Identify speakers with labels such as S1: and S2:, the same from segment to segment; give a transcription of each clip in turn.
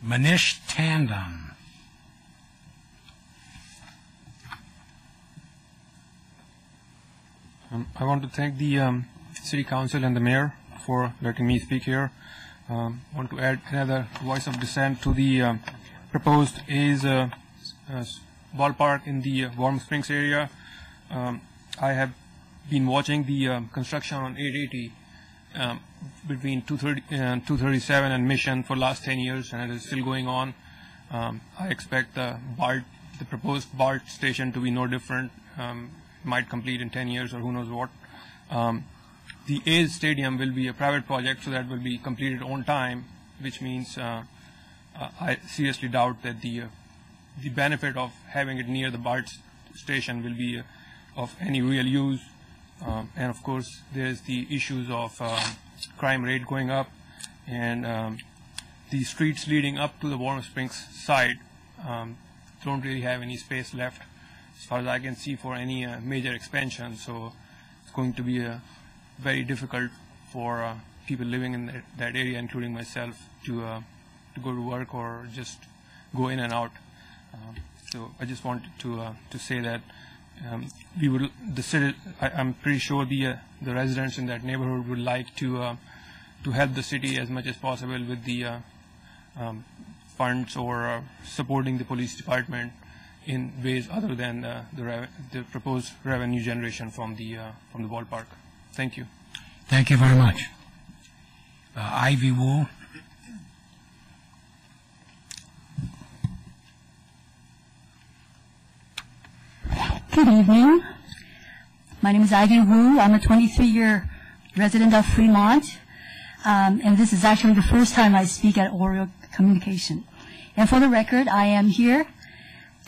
S1: Manish Tandon.
S2: I want to thank the City Council and the Mayor for letting me speak here. I want to add another voice of dissent to the proposed A's ballpark in the Warm Springs area. I have been watching the construction on 880 between 237 and Mission for the last 10 years, and it is still going on. I expect the proposed BART station to be no different. Might complete in 10 years or who knows what. The A's stadium will be a private project, so that will be completed on time, which means I seriously doubt that the benefit of having it near the BART station will be of any real use. And of course, there's the issues of crime rate going up, and the streets leading up to the Warm Springs site don't really have any space left, as far as I can see, for any major expansion. So it's going to be very difficult for people living in that area, including myself, to go to work or just go in and out. So I just wanted to say that I'm pretty sure the residents in that neighborhood would like to help the city as much as possible with the funds or supporting the police department in ways other than the proposed revenue generation from the ballpark. Thank you.
S1: Thank you very much. Ivy Wu.
S3: Good evening. My name is Ivy Wu. I'm a 23-year resident of Fremont, and this is actually the first time I speak at Oriole Communication. And for the record, I am here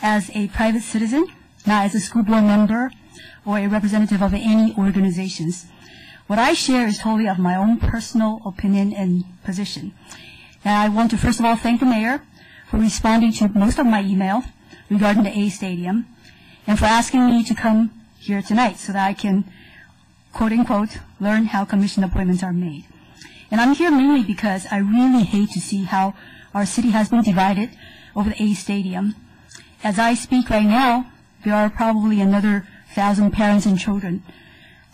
S3: as a private citizen, not as a school board member or a representative of any organizations. What I share is totally of my own personal opinion and position. And I want to first of all thank the mayor for responding to most of my email regarding the A Stadium, and for asking me to come here tonight so that I can, quote unquote, learn how commission appointments are made. And I'm here mainly because I really hate to see how our city has been divided over the A Stadium. As I speak right now, there are probably another 1,000 parents and children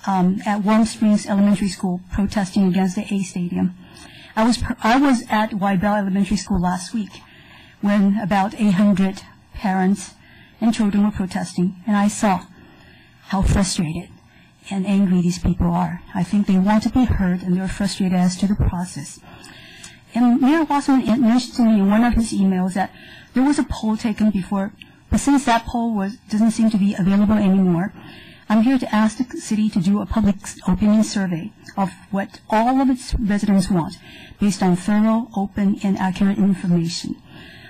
S3: at Warm Springs Elementary School protesting against the A Stadium. I was at Wybell Elementary School last week when about 800 parents and children were protesting, and I saw how frustrated and angry these people are. I think they want to be heard, and they're frustrated as to the process. And Mayor Wasserman mentioned to me in one of his emails that there was a poll taken before, but since that poll doesn't seem to be available anymore, I'm here to ask the city to do a public opinion survey of what all of its residents want, based on thorough, open, and accurate information.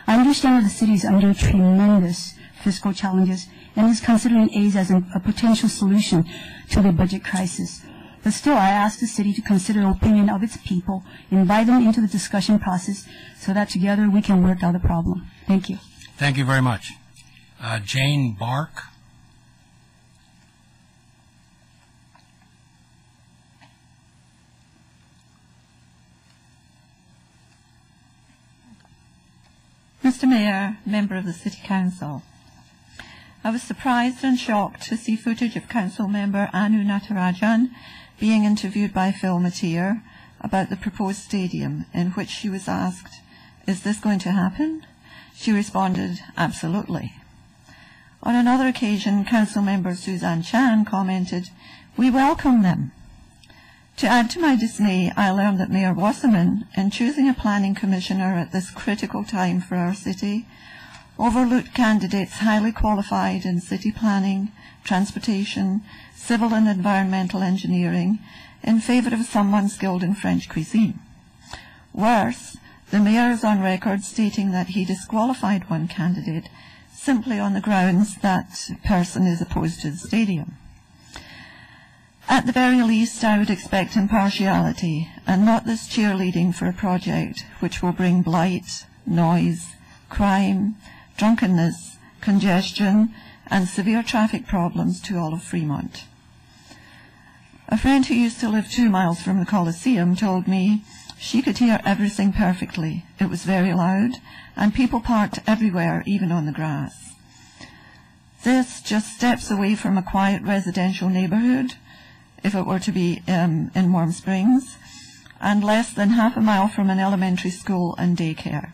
S3: I understand that the city is under tremendous fiscal challenges and is considering A's as a potential solution to the budget crisis. But still, I ask the city to consider the opinion of its people, invite them into the discussion process so that together we can work out the problem. Thank you.
S1: Thank you very much. Jane Bark.
S4: Mr. Mayor, member of the City Council, I was surprised and shocked to see footage of Council Member Anu Natarajan being interviewed by Phil Mateer about the proposed stadium, in which she was asked, "Is this going to happen?" She responded, "Absolutely." On another occasion, Council Member Suzanne Chan commented, "We welcome them." To add to my dismay, I learned that Mayor Wasserman, in choosing a planning commissioner at this critical time for our city, overlooked candidates highly qualified in city planning, transportation, civil and environmental engineering, in favor of someone skilled in French cuisine. Worse, the mayor is on record stating that he disqualified one candidate simply on the grounds that person is opposed to the stadium. At the very least, I would expect impartiality, and not this cheerleading for a project which will bring blight, noise, crime, drunkenness, congestion, and severe traffic problems to all of Fremont. A friend who used to live 2 miles from the Coliseum told me She could hear everything perfectly. It was very loud, and people parked everywhere, even on the grass. This just steps away from a quiet residential neighborhood, if it were to be in Warm Springs, and less than half a mile from an elementary school and daycare.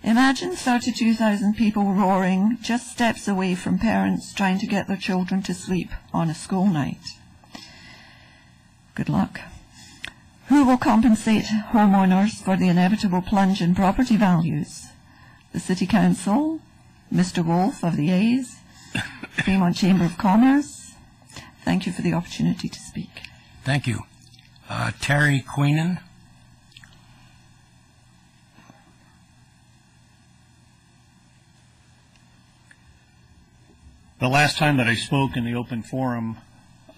S4: Imagine 32,000 people roaring just steps away from parents trying to get their children to sleep on a school night. Good luck. Who will compensate homeowners for the inevitable plunge in property values? The City Council, Mr. Wolf of the A's, Fremont Chamber of Commerce. Thank you for the opportunity to speak.
S1: Thank you. Terry Queenan.
S5: The last time that I spoke in the open forum,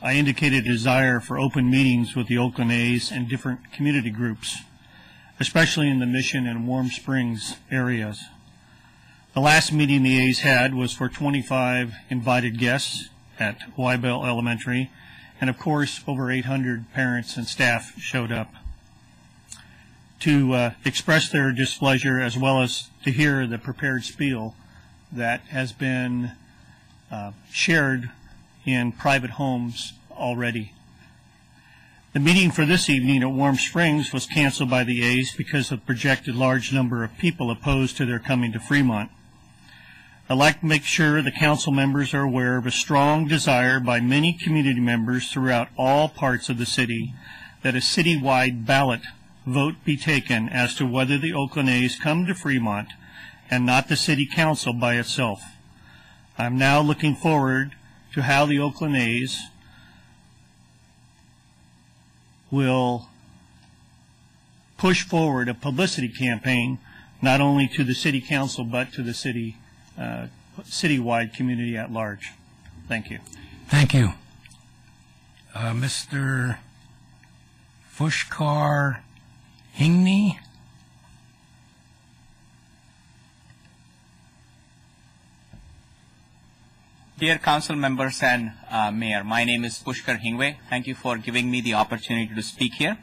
S5: I indicated a desire for open meetings with the Oakland A's and different community groups, especially in the Mission and Warm Springs areas. The last meeting the A's had was for 25 invited guests at Wybell Elementary, and of course over 800 parents and staff showed up to express their displeasure, as well as to hear the prepared spiel that has been shared in private homes already. The meeting for this evening at Warm Springs was canceled by the A's because of the projected large number of people opposed to their coming to Fremont. I'd like to make sure the council members are aware of a strong desire by many community members throughout all parts of the city that a citywide ballot vote be taken as to whether the Oakland A's come to Fremont and not the city council by itself. I'm now looking forward to how the Oakland A's will push forward a publicity campaign not only to the city council but to the citywide community at large. Thank you.
S1: Thank you. Mr. Pushkar Hingney.
S6: Dear council members and mayor, my name is Pushkar Hingwe. Thank you for giving me the opportunity to speak here.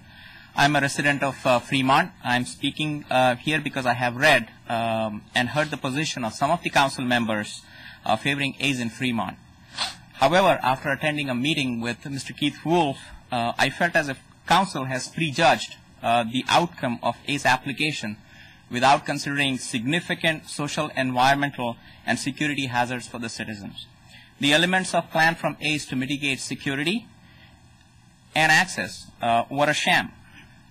S6: I'm a resident of Fremont. I'm speaking here because I have read and heard the position of some of the council members favoring A's in Fremont. However, after attending a meeting with Mr. Keith Wolf, I felt as if council has prejudged the outcome of A's application without considering significant social, environmental, and security hazards for the citizens. The elements of plan from A's to mitigate security and access were a sham.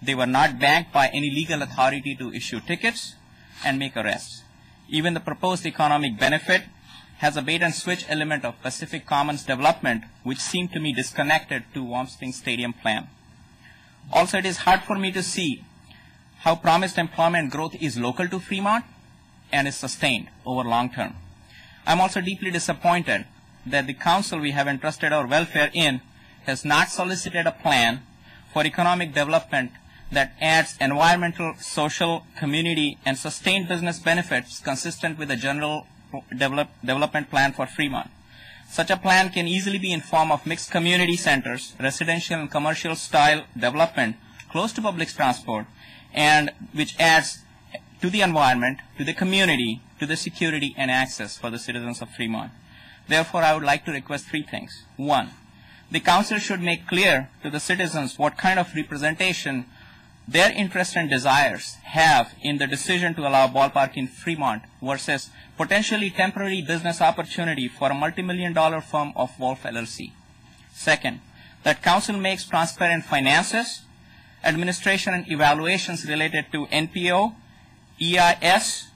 S6: They were not backed by any legal authority to issue tickets and make arrests. Even the proposed economic benefit has a bait-and-switch element of Pacific Commons development, which seemed to me disconnected to Warm Springs Stadium plan. Also, it is hard for me to see how promised employment growth is local to Fremont and is sustained over long term. I'm also deeply disappointed that the council we have entrusted our welfare in has not solicited a plan for economic development that adds environmental, social, community, and sustained business benefits consistent with the general development plan for Fremont. Such a plan can easily be in form of mixed community centers, residential and commercial style development close to public transport, and which adds to the environment, to the community, to the security and access for the citizens of Fremont. Therefore, I would like to request three things. One, the council should make clear to the citizens what kind of representation their interests and desires have in the decision to allow ballpark in Fremont versus potentially temporary business opportunity for a multi-million-dollar firm of Wolf LLC. Second, that council makes transparent finances, administration and evaluations related to NPO, EIS,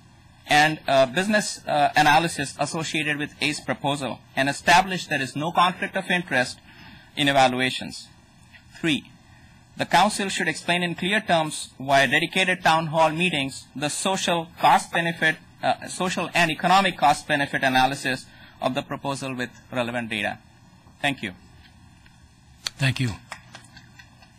S6: and business analysis associated with A's proposal, and establish there is no conflict of interest in evaluations. 3, the council should explain in clear terms via dedicated town hall meetings the social and economic cost benefit analysis of the proposal with relevant data. Thank you.
S1: Thank you.